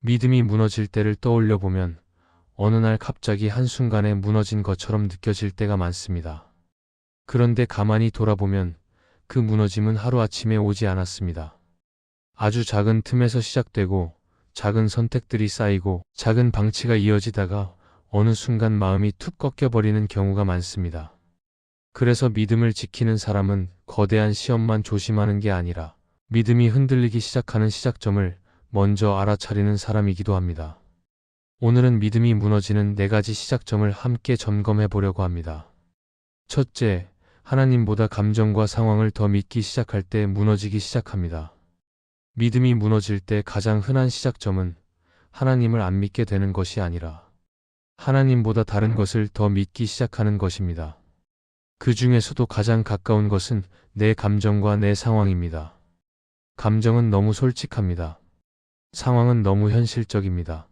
믿음이 무너질 때를 떠올려 보면 어느 날 갑자기 한순간에 무너진 것처럼 느껴질 때가 많습니다. 그런데 가만히 돌아보면 그 무너짐은 하루아침에 오지 않았습니다. 아주 작은 틈에서 시작되고 작은 선택들이 쌓이고 작은 방치가 이어지다가 어느 순간 마음이 툭 꺾여버리는 경우가 많습니다. 그래서 믿음을 지키는 사람은 거대한 시험만 조심하는 게 아니라 믿음이 흔들리기 시작하는 시작점을 먼저 알아차리는 사람이기도 합니다. 오늘은 믿음이 무너지는 4가지 시작점을 함께 점검해 보려고 합니다. 첫째, 하나님보다 감정과 상황을 더 믿기 시작할 때 무너지기 시작합니다. 믿음이 무너질 때 가장 흔한 시작점은 하나님을 안 믿게 되는 것이 아니라 하나님보다 다른 것을 더 믿기 시작하는 것입니다. 그 중에서도 가장 가까운 것은 내 감정과 내 상황입니다. 감정은 너무 솔직합니다. 상황은 너무 현실적입니다.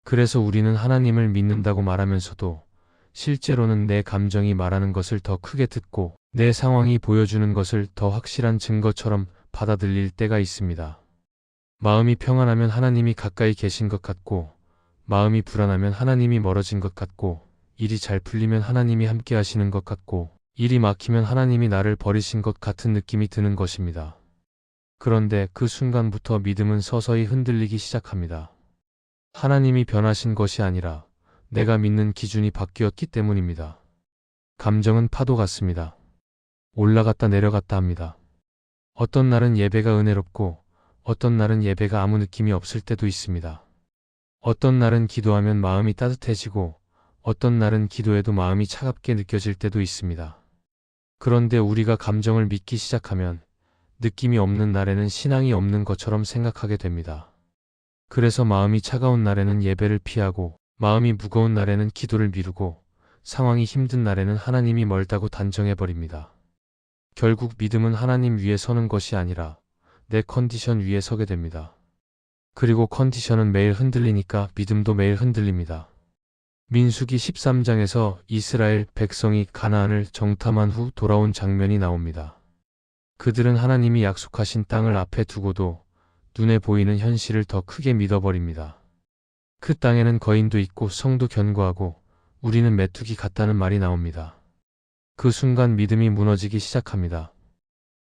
그래서 우리는 하나님을 믿는다고 말하면서도 실제로는 내 감정이 말하는 것을 더 크게 듣고 내 상황이 보여주는 것을 더 확실한 증거처럼 받아들일 때가 있습니다. 마음이 평안하면 하나님이 가까이 계신 것 같고, 마음이 불안하면 하나님이 멀어진 것 같고, 일이 잘 풀리면 하나님이 함께 하시는 것 같고, 일이 막히면 하나님이 나를 버리신 것 같은 느낌이 드는 것입니다. 그런데 그 순간부터 믿음은 서서히 흔들리기 시작합니다. 하나님이 변하신 것이 아니라 내가 믿는 기준이 바뀌었기 때문입니다. 감정은 파도 같습니다. 올라갔다 내려갔다 합니다. 어떤 날은 예배가 은혜롭고 어떤 날은 예배가 아무 느낌이 없을 때도 있습니다. 어떤 날은 기도하면 마음이 따뜻해지고 어떤 날은 기도해도 마음이 차갑게 느껴질 때도 있습니다. 그런데 우리가 감정을 믿기 시작하면 느낌이 없는 날에는 신앙이 없는 것처럼 생각하게 됩니다. 그래서 마음이 차가운 날에는 예배를 피하고 마음이 무거운 날에는 기도를 미루고 상황이 힘든 날에는 하나님이 멀다고 단정해버립니다. 결국 믿음은 하나님 위에 서는 것이 아니라 내 컨디션 위에 서게 됩니다. 그리고 컨디션은 매일 흔들리니까 믿음도 매일 흔들립니다. 민수기 13장에서 이스라엘 백성이 가나안을 정탐한 후 돌아온 장면이 나옵니다. 그들은 하나님이 약속하신 땅을 앞에 두고도 눈에 보이는 현실을 더 크게 믿어버립니다. 그 땅에는 거인도 있고 성도 견고하고 우리는 메뚜기 같다는 말이 나옵니다. 그 순간 믿음이 무너지기 시작합니다.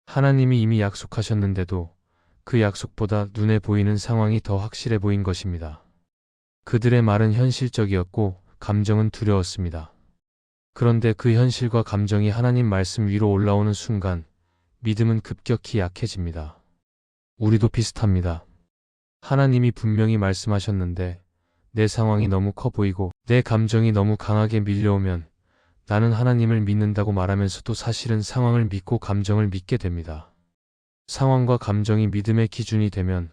하나님이 이미 약속하셨는데도 그 약속보다 눈에 보이는 상황이 더 확실해 보인 것입니다. 그들의 말은 현실적이었고 감정은 두려웠습니다. 그런데 그 현실과 감정이 하나님 말씀 위로 올라오는 순간 믿음은 급격히 약해집니다. 우리도 비슷합니다. 하나님이 분명히 말씀하셨는데 내 상황이 너무 커 보이고 내 감정이 너무 강하게 밀려오면 나는 하나님을 믿는다고 말하면서도 사실은 상황을 믿고 감정을 믿게 됩니다. 상황과 감정이 믿음의 기준이 되면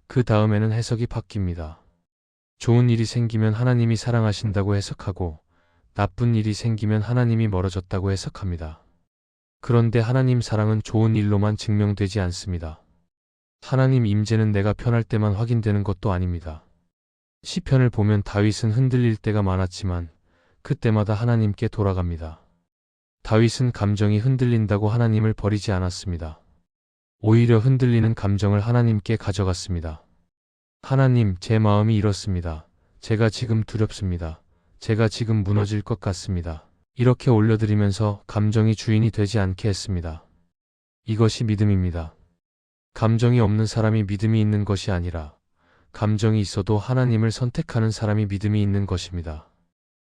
그 다음에는 해석이 바뀝니다. 좋은 일이 생기면 하나님이 사랑하신다고 해석하고 나쁜 일이 생기면 하나님이 멀어졌다고 해석합니다. 그런데 하나님 사랑은 좋은 일로만 증명되지 않습니다. 하나님 임재는 내가 편할 때만 확인되는 것도 아닙니다. 시편을 보면 다윗은 흔들릴 때가 많았지만 그때마다 하나님께 돌아갑니다. 다윗은 감정이 흔들린다고 하나님을 버리지 않았습니다. 오히려 흔들리는 감정을 하나님께 가져갔습니다. 하나님, 제 마음이 이렇습니다. 제가 지금 두렵습니다. 제가 지금 무너질 것 같습니다. 이렇게 올려드리면서 감정이 주인이 되지 않게 했습니다. 이것이 믿음입니다. 감정이 없는 사람이 믿음이 있는 것이 아니라 감정이 있어도 하나님을 선택하는 사람이 믿음이 있는 것입니다.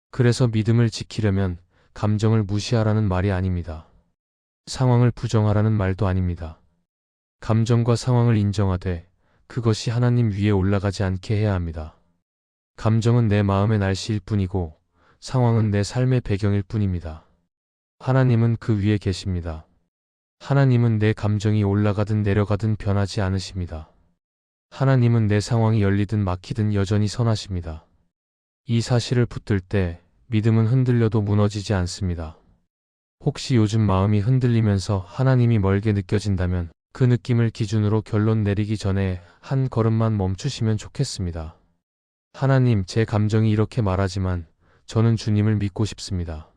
그래서 믿음을 지키려면 감정을 무시하라는 말이 아닙니다. 상황을 부정하라는 말도 아닙니다. 감정과 상황을 인정하되 그것이 하나님 위에 올라가지 않게 해야 합니다. 감정은 내 마음의 날씨일 뿐이고 상황은 내 삶의 배경일 뿐입니다. 하나님은 그 위에 계십니다. 하나님은 내 감정이 올라가든 내려가든 변하지 않으십니다. 하나님은 내 상황이 열리든 막히든 여전히 선하십니다. 이 사실을 붙들 때 믿음은 흔들려도 무너지지 않습니다. 혹시 요즘 마음이 흔들리면서 하나님이 멀게 느껴진다면 그 느낌을 기준으로 결론 내리기 전에 한 걸음만 멈추시면 좋겠습니다. 하나님, 제 감정이 이렇게 말하지만 저는 주님을 믿고 싶습니다.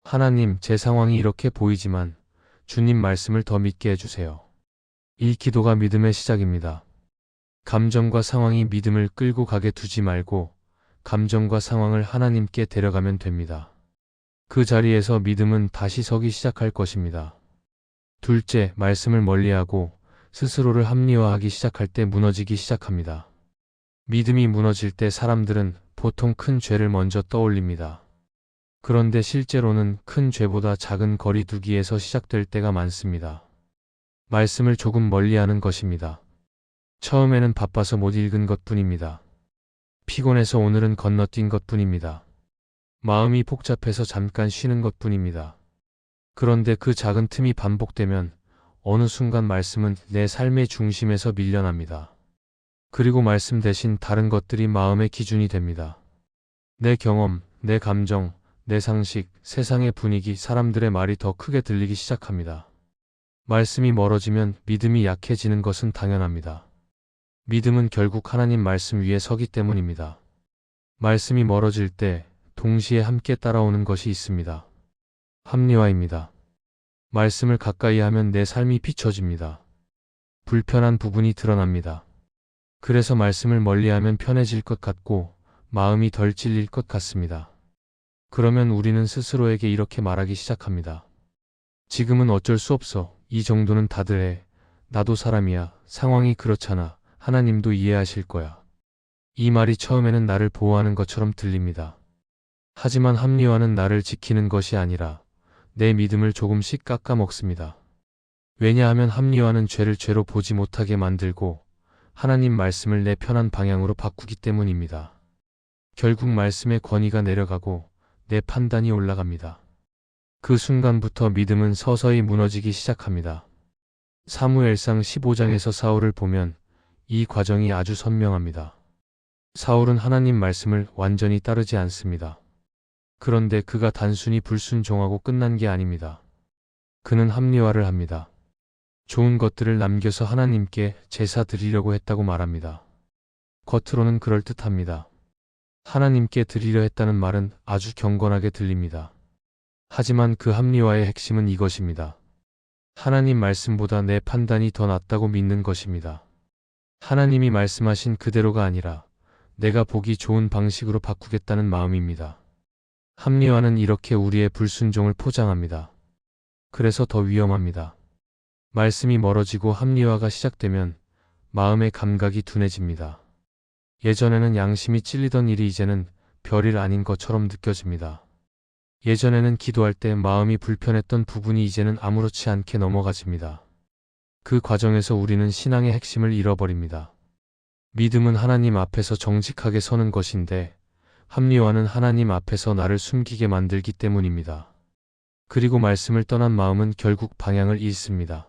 하나님, 제 상황이 이렇게 보이지만 주님 말씀을 더 믿게 해주세요. 이 기도가 믿음의 시작입니다. 감정과 상황이 믿음을 끌고 가게 두지 말고 감정과 상황을 하나님께 데려가면 됩니다. 그 자리에서 믿음은 다시 서기 시작할 것입니다. 둘째, 말씀을 멀리하고 스스로를 합리화하기 시작할 때 무너지기 시작합니다. 믿음이 무너질 때 사람들은 보통 큰 죄를 먼저 떠올립니다. 그런데 실제로는 큰 죄보다 작은 거리두기에서 시작될 때가 많습니다. 말씀을 조금 멀리하는 것입니다. 처음에는 바빠서 못 읽은 것뿐입니다. 피곤해서 오늘은 건너뛴 것뿐입니다. 마음이 복잡해서 잠깐 쉬는 것뿐입니다. 그런데 그 작은 틈이 반복되면 어느 순간 말씀은 내 삶의 중심에서 밀려납니다. 그리고 말씀 대신 다른 것들이 마음의 기준이 됩니다. 내 경험, 내 감정, 내 상식, 세상의 분위기, 사람들의 말이 더 크게 들리기 시작합니다. 말씀이 멀어지면 믿음이 약해지는 것은 당연합니다. 믿음은 결국 하나님 말씀 위에 서기 때문입니다. 말씀이 멀어질 때 동시에 함께 따라오는 것이 있습니다. 합리화입니다. 말씀을 가까이 하면 내 삶이 비춰집니다. 불편한 부분이 드러납니다. 그래서 말씀을 멀리하면 편해질 것 같고 마음이 덜 찔릴 것 같습니다. 그러면 우리는 스스로에게 이렇게 말하기 시작합니다. 지금은 어쩔 수 없어. 이 정도는 다들 해. 나도 사람이야. 상황이 그렇잖아. 하나님도 이해하실 거야. 이 말이 처음에는 나를 보호하는 것처럼 들립니다. 하지만 합리화는 나를 지키는 것이 아니라 내 믿음을 조금씩 깎아먹습니다. 왜냐하면 합리화는 죄를 죄로 보지 못하게 만들고 하나님 말씀을 내 편한 방향으로 바꾸기 때문입니다. 결국 말씀의 권위가 내려가고 내 판단이 올라갑니다. 그 순간부터 믿음은 서서히 무너지기 시작합니다. 사무엘상 15장에서 사울을 보면 이 과정이 아주 선명합니다. 사울은 하나님 말씀을 완전히 따르지 않습니다. 그런데 그가 단순히 불순종하고 끝난 게 아닙니다. 그는 합리화를 합니다. 좋은 것들을 남겨서 하나님께 제사 드리려고 했다고 말합니다. 겉으로는 그럴듯합니다. 하나님께 드리려 했다는 말은 아주 경건하게 들립니다. 하지만 그 합리화의 핵심은 이것입니다. 하나님 말씀보다 내 판단이 더 낫다고 믿는 것입니다. 하나님이 말씀하신 그대로가 아니라 내가 보기 좋은 방식으로 바꾸겠다는 마음입니다. 합리화는 이렇게 우리의 불순종을 포장합니다. 그래서 더 위험합니다. 말씀이 멀어지고 합리화가 시작되면 마음의 감각이 둔해집니다. 예전에는 양심이 찔리던 일이 이제는 별일 아닌 것처럼 느껴집니다. 예전에는 기도할 때 마음이 불편했던 부분이 이제는 아무렇지 않게 넘어가집니다. 그 과정에서 우리는 신앙의 핵심을 잃어버립니다. 믿음은 하나님 앞에서 정직하게 서는 것인데 합리화는 하나님 앞에서 나를 숨기게 만들기 때문입니다. 그리고 말씀을 떠난 마음은 결국 방향을 잃습니다.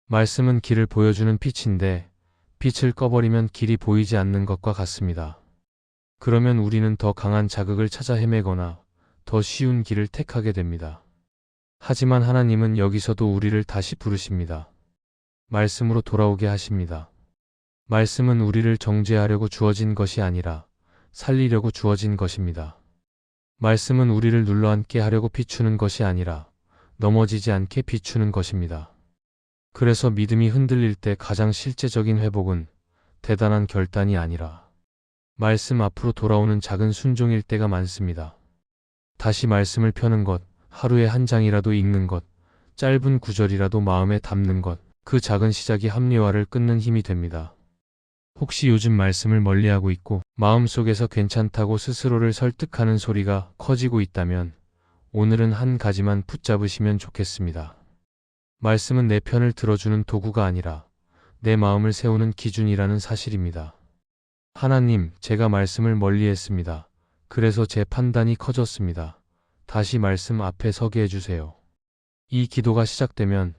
말씀은 길을 보여주는 빛인데 빛을 꺼버리면 길이 보이지 않는 것과 같습니다. 그러면 우리는 더 강한 자극을 찾아 헤매거나 더 쉬운 길을 택하게 됩니다. 하지만 하나님은 여기서도 우리를 다시 부르십니다. 말씀으로 돌아오게 하십니다. 말씀은 우리를 정죄하려고 주어진 것이 아니라 살리려고 주어진 것입니다. 말씀은 우리를 눌러앉게 하려고 비추는 것이 아니라 넘어지지 않게 비추는 것입니다. 그래서 믿음이 흔들릴 때 가장 실제적인 회복은 대단한 결단이 아니라 말씀 앞으로 돌아오는 작은 순종일 때가 많습니다. 다시 말씀을 펴는 것, 하루에 한 장이라도 읽는 것, 짧은 구절이라도 마음에 담는 것, 그 작은 시작이 합리화를 끊는 힘이 됩니다. 혹시 요즘 말씀을 멀리하고 있고 마음속에서 괜찮다고 스스로를 설득하는 소리가 커지고 있다면 오늘은 한 가지만 붙잡으시면 좋겠습니다. 말씀은 내 편을 들어주는 도구가 아니라 내 마음을 세우는 기준이라는 사실입니다. 하나님, 제가 말씀을 멀리했습니다. 그래서 제 판단이 커졌습니다. 다시 말씀 앞에 서게 해주세요. 이 기도가 시작되면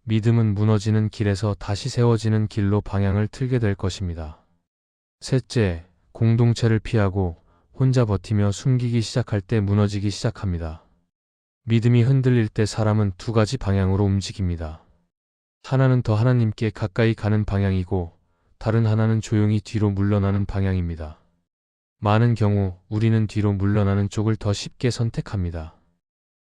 믿음은 무너지는 길에서 다시 세워지는 길로 방향을 틀게 될 것입니다. 셋째, 공동체를 피하고 혼자 버티며 숨기기 시작할 때 무너지기 시작합니다. 믿음이 흔들릴 때 사람은 두 가지 방향으로 움직입니다. 하나는 더 하나님께 가까이 가는 방향이고 다른 하나는 조용히 뒤로 물러나는 방향입니다. 많은 경우 우리는 뒤로 물러나는 쪽을 더 쉽게 선택합니다.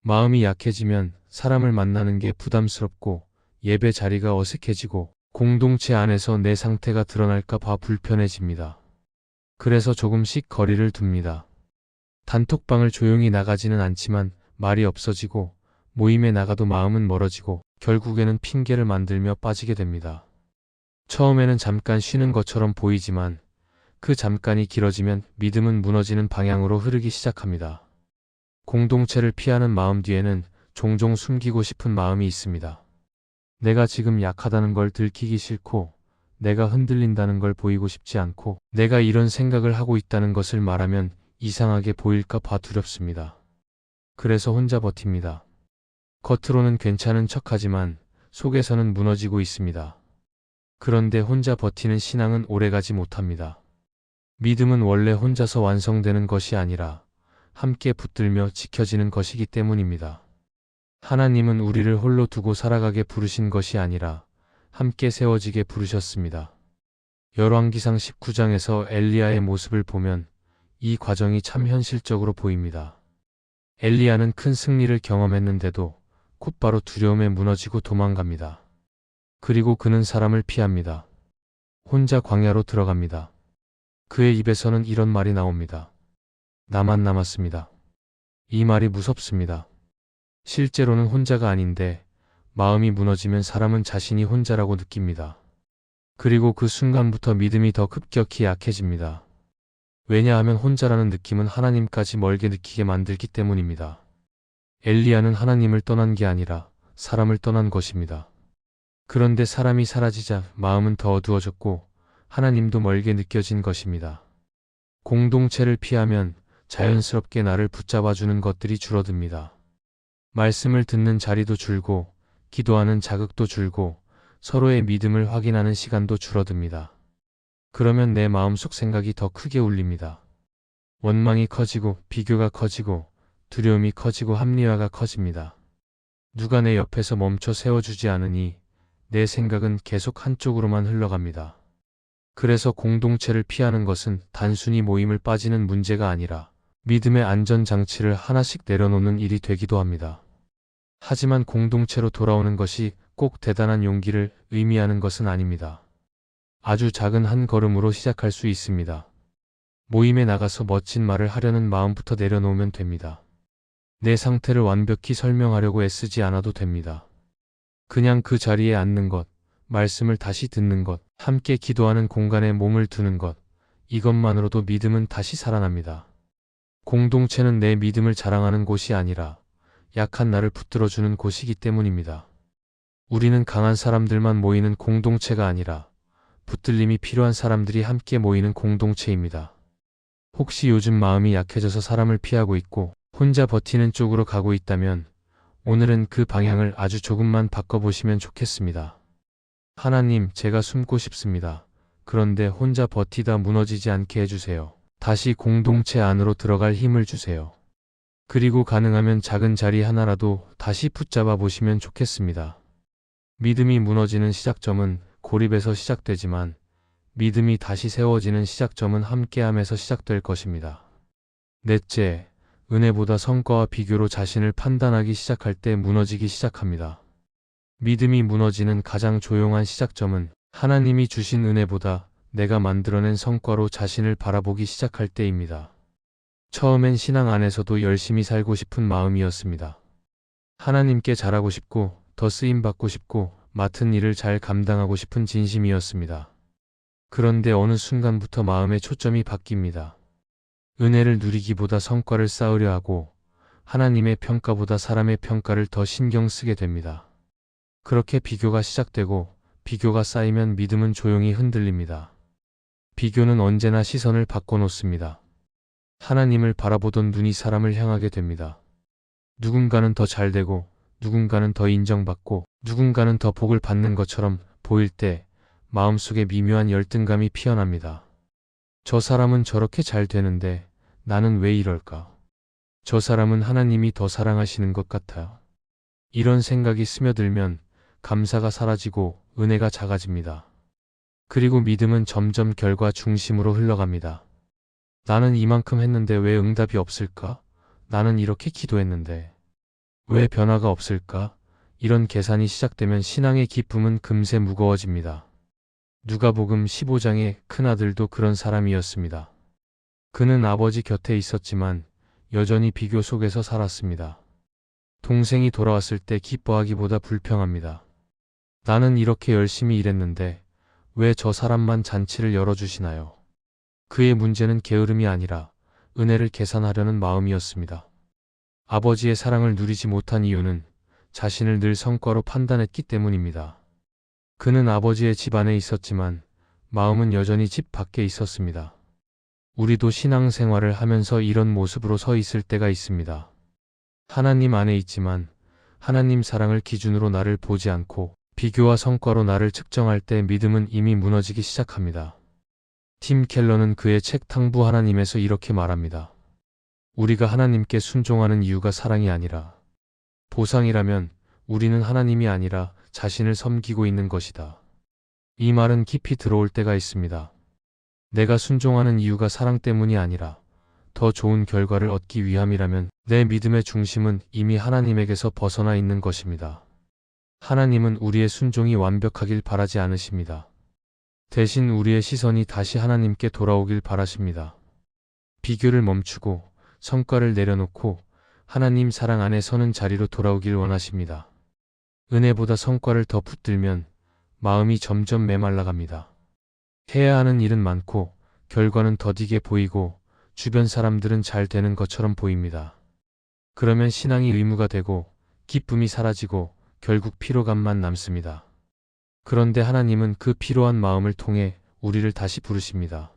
마음이 약해지면 사람을 만나는 게 부담스럽고 예배 자리가 어색해지고 공동체 안에서 내 상태가 드러날까 봐 불편해집니다. 그래서 조금씩 거리를 둡니다. 단톡방을 조용히 나가지는 않지만 말이 없어지고 모임에 나가도 마음은 멀어지고 결국에는 핑계를 만들며 빠지게 됩니다. 처음에는 잠깐 쉬는 것처럼 보이지만 그 잠깐이 길어지면 믿음은 무너지는 방향으로 흐르기 시작합니다. 공동체를 피하는 마음 뒤에는 종종 숨기고 싶은 마음이 있습니다. 내가 지금 약하다는 걸 들키기 싫고, 내가 흔들린다는 걸 보이고 싶지 않고, 내가 이런 생각을 하고 있다는 것을 말하면 이상하게 보일까 봐 두렵습니다. 그래서 혼자 버팁니다. 겉으로는 괜찮은 척하지만 속에서는 무너지고 있습니다. 그런데 혼자 버티는 신앙은 오래가지 못합니다. 믿음은 원래 혼자서 완성되는 것이 아니라 함께 붙들며 지켜지는 것이기 때문입니다. 하나님은 우리를 홀로 두고 살아가게 부르신 것이 아니라 함께 세워지게 부르셨습니다. 열왕기상 19장에서 엘리야의 모습을 보면 이 과정이 참 현실적으로 보입니다. 엘리야는 큰 승리를 경험했는데도 곧바로 두려움에 무너지고 도망갑니다. 그리고 그는 사람을 피합니다. 혼자 광야로 들어갑니다. 그의 입에서는 이런 말이 나옵니다. 나만 남았습니다. 이 말이 무섭습니다. 실제로는 혼자가 아닌데 마음이 무너지면 사람은 자신이 혼자라고 느낍니다. 그리고 그 순간부터 믿음이 더 급격히 약해집니다. 왜냐하면 혼자라는 느낌은 하나님까지 멀게 느끼게 만들기 때문입니다. 엘리야는 하나님을 떠난 게 아니라 사람을 떠난 것입니다. 그런데 사람이 사라지자 마음은 더 어두워졌고 하나님도 멀게 느껴진 것입니다. 공동체를 피하면 자연스럽게 나를 붙잡아주는 것들이 줄어듭니다. 말씀을 듣는 자리도 줄고 기도하는 자극도 줄고 서로의 믿음을 확인하는 시간도 줄어듭니다. 그러면 내 마음속 생각이 더 크게 울립니다. 원망이 커지고 비교가 커지고 두려움이 커지고 합리화가 커집니다. 누가 내 옆에서 멈춰 세워주지 않으니 내 생각은 계속 한쪽으로만 흘러갑니다. 그래서 공동체를 피하는 것은 단순히 모임을 빠지는 문제가 아니라 믿음의 안전장치를 하나씩 내려놓는 일이 되기도 합니다. 하지만 공동체로 돌아오는 것이 꼭 대단한 용기를 의미하는 것은 아닙니다. 아주 작은 한 걸음으로 시작할 수 있습니다. 모임에 나가서 멋진 말을 하려는 마음부터 내려놓으면 됩니다. 내 상태를 완벽히 설명하려고 애쓰지 않아도 됩니다. 그냥 그 자리에 앉는 것, 말씀을 다시 듣는 것, 함께 기도하는 공간에 몸을 두는 것, 이것만으로도 믿음은 다시 살아납니다. 공동체는 내 믿음을 자랑하는 곳이 아니라 약한 나를 붙들어주는 곳이기 때문입니다. 우리는 강한 사람들만 모이는 공동체가 아니라 붙들림이 필요한 사람들이 함께 모이는 공동체입니다. 혹시 요즘 마음이 약해져서 사람을 피하고 있고 혼자 버티는 쪽으로 가고 있다면 오늘은 그 방향을 아주 조금만 바꿔보시면 좋겠습니다. 하나님, 제가 숨고 싶습니다. 그런데 혼자 버티다 무너지지 않게 해주세요. 다시 공동체 안으로 들어갈 힘을 주세요. 그리고 가능하면 작은 자리 하나라도 다시 붙잡아 보시면 좋겠습니다. 믿음이 무너지는 시작점은 고립에서 시작되지만 믿음이 다시 세워지는 시작점은 함께함에서 시작될 것입니다. 넷째, 은혜보다 성과와 비교로 자신을 판단하기 시작할 때 무너지기 시작합니다. 믿음이 무너지는 가장 조용한 시작점은 하나님이 주신 은혜보다 내가 만들어낸 성과로 자신을 바라보기 시작할 때입니다. 처음엔 신앙 안에서도 열심히 살고 싶은 마음이었습니다. 하나님께 잘하고 싶고 더 쓰임받고 싶고 맡은 일을 잘 감당하고 싶은 진심이었습니다. 그런데 어느 순간부터 마음의 초점이 바뀝니다. 은혜를 누리기보다 성과를 쌓으려 하고 하나님의 평가보다 사람의 평가를 더 신경 쓰게 됩니다. 그렇게 비교가 시작되고 비교가 쌓이면 믿음은 조용히 흔들립니다. 비교는 언제나 시선을 바꿔놓습니다. 하나님을 바라보던 눈이 사람을 향하게 됩니다. 누군가는 더 잘되고 누군가는 더 인정받고 누군가는 더 복을 받는 것처럼 보일 때 마음속에 미묘한 열등감이 피어납니다. 저 사람은 저렇게 잘 되는데 나는 왜 이럴까? 저 사람은 하나님이 더 사랑하시는 것 같아요. 이런 생각이 스며들면 감사가 사라지고 은혜가 작아집니다. 그리고 믿음은 점점 결과 중심으로 흘러갑니다. 나는 이만큼 했는데 왜 응답이 없을까? 나는 이렇게 기도했는데 왜 변화가 없을까? 이런 계산이 시작되면 신앙의 기쁨은 금세 무거워집니다. 누가복음 15장의 큰아들도 그런 사람이었습니다. 그는 아버지 곁에 있었지만 여전히 비교 속에서 살았습니다. 동생이 돌아왔을 때 기뻐하기보다 불평합니다. 나는 이렇게 열심히 일했는데 왜 저 사람만 잔치를 열어주시나요? 그의 문제는 게으름이 아니라 은혜를 계산하려는 마음이었습니다. 아버지의 사랑을 누리지 못한 이유는 자신을 늘 성과로 판단했기 때문입니다. 그는 아버지의 집 안에 있었지만 마음은 여전히 집 밖에 있었습니다. 우리도 신앙생활을 하면서 이런 모습으로 서 있을 때가 있습니다. 하나님 안에 있지만 하나님 사랑을 기준으로 나를 보지 않고 비교와 성과로 나를 측정할 때 믿음은 이미 무너지기 시작합니다. 팀 켈러는 그의 책 탕부 하나님에서 이렇게 말합니다. 우리가 하나님께 순종하는 이유가 사랑이 아니라 보상이라면 우리는 하나님이 아니라 자신을 섬기고 있는 것이다. 이 말은 깊이 들어올 때가 있습니다. 내가 순종하는 이유가 사랑 때문이 아니라 더 좋은 결과를 얻기 위함이라면 내 믿음의 중심은 이미 하나님에게서 벗어나 있는 것입니다. 하나님은 우리의 순종이 완벽하길 바라지 않으십니다. 대신 우리의 시선이 다시 하나님께 돌아오길 바라십니다. 비교를 멈추고 성과를 내려놓고 하나님 사랑 안에 서는 자리로 돌아오길 원하십니다. 은혜보다 성과를 더 붙들면 마음이 점점 메말라갑니다. 해야 하는 일은 많고 결과는 더디게 보이고 주변 사람들은 잘 되는 것처럼 보입니다. 그러면 신앙이 의무가 되고 기쁨이 사라지고 결국 피로감만 남습니다. 그런데 하나님은 그 피로한 마음을 통해 우리를 다시 부르십니다.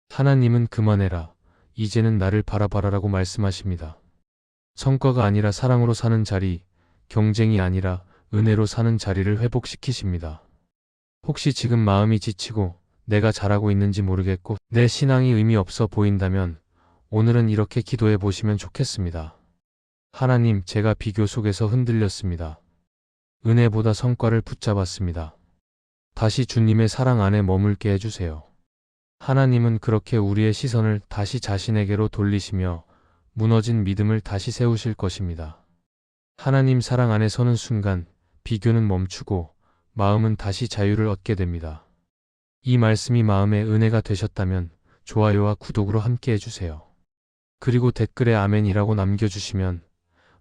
하나님은 그만해라. 이제는 나를 바라봐라라고 말씀하십니다. 성과가 아니라 사랑으로 사는 자리, 경쟁이 아니라 은혜로 사는 자리를 회복시키십니다. 혹시 지금 마음이 지치고 내가 잘하고 있는지 모르겠고 내 신앙이 의미 없어 보인다면 오늘은 이렇게 기도해 보시면 좋겠습니다. 하나님, 제가 비교 속에서 흔들렸습니다. 은혜보다 성과를 붙잡았습니다. 다시 주님의 사랑 안에 머물게 해주세요. 하나님은 그렇게 우리의 시선을 다시 자신에게로 돌리시며 무너진 믿음을 다시 세우실 것입니다. 하나님 사랑 안에 서는 순간 비교는 멈추고 마음은 다시 자유를 얻게 됩니다. 이 말씀이 마음의 은혜가 되셨다면 좋아요와 구독으로 함께 해주세요. 그리고 댓글에 아멘이라고 남겨주시면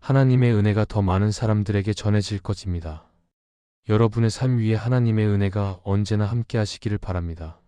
하나님의 은혜가 더 많은 사람들에게 전해질 것입니다. 여러분의 삶 위에 하나님의 은혜가 언제나 함께 하시기를 바랍니다.